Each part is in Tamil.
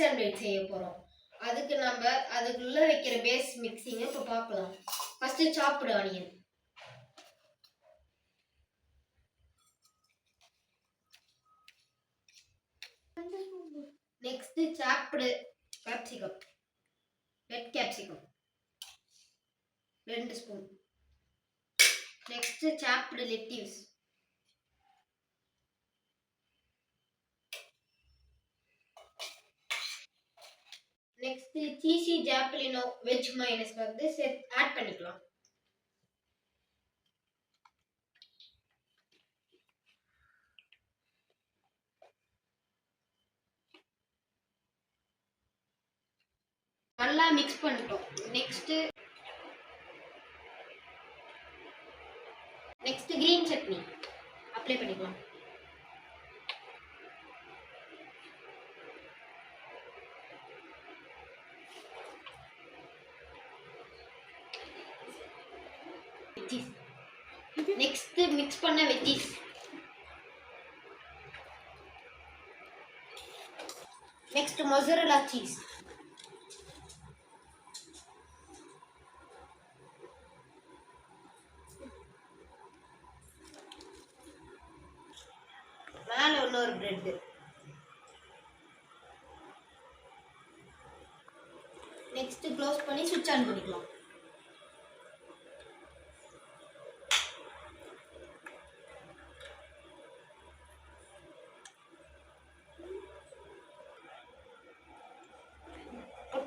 சாண்ட்விச் செய்ய போறோம். அதுக்கு நம்ம அதுக்குள்ள வைக்கிற பேஸ் மிக்சிங் இப்ப பார்க்கலாம். ஃபர்ஸ்ட் சாப்டு ஆனியன், நெக்ஸ்ட் சாப்டு capsicum, red capsicum 2 spoon, next சாப்டு லெட்டிவ்ஸ், நெக்ஸ்ட் சீசி ஜாப்லினோ வெஜ் மைனஸ் வந்து ஆட் பண்ணிக்கலாம். நல்லா மிக்ஸ் பண்ணிட்டோம். நெக்ஸ்ட் கிரீன் சட்னி அப்ளை பண்ணிக்கலாம். நெக்ஸ்ட் மிக்ஸ் பண்ண வெஜ்ஜீஸ், நெக்ஸ்ட் மொசரல்லா சீஸ், மேல இன்னொரு பிரெட், நெக்ஸ்ட் க்ளோஸ் பண்ணி சுவிட்ச் ஆன் பண்ணிக்கலாம்.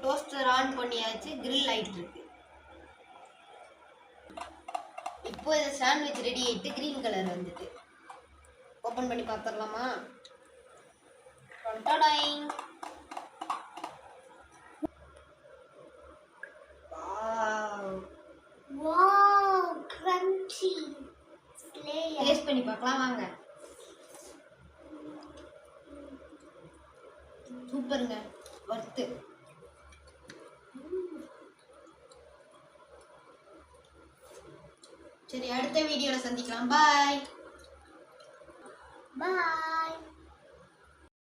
டோஸ்டர் ஆன் பண்ணியாச்சு, கிரில் ஆயிட்டு இருக்கு. இப்போ இந்த சாண்ட்விச் ரெடி ஆயிட்டு கிரீன் கலர் வந்துட்டு. ஓபன் பண்ணி பார்த்துடலாமா? டடாயிங். Wow crunchy. டேஸ்ட் பண்ணி பார்க்கலாம் வாங்க. சூப்பருங்க, வர்த்து. சரி, அடுத்த வீடியோல சந்திக்கலாம். பாய் பாய்.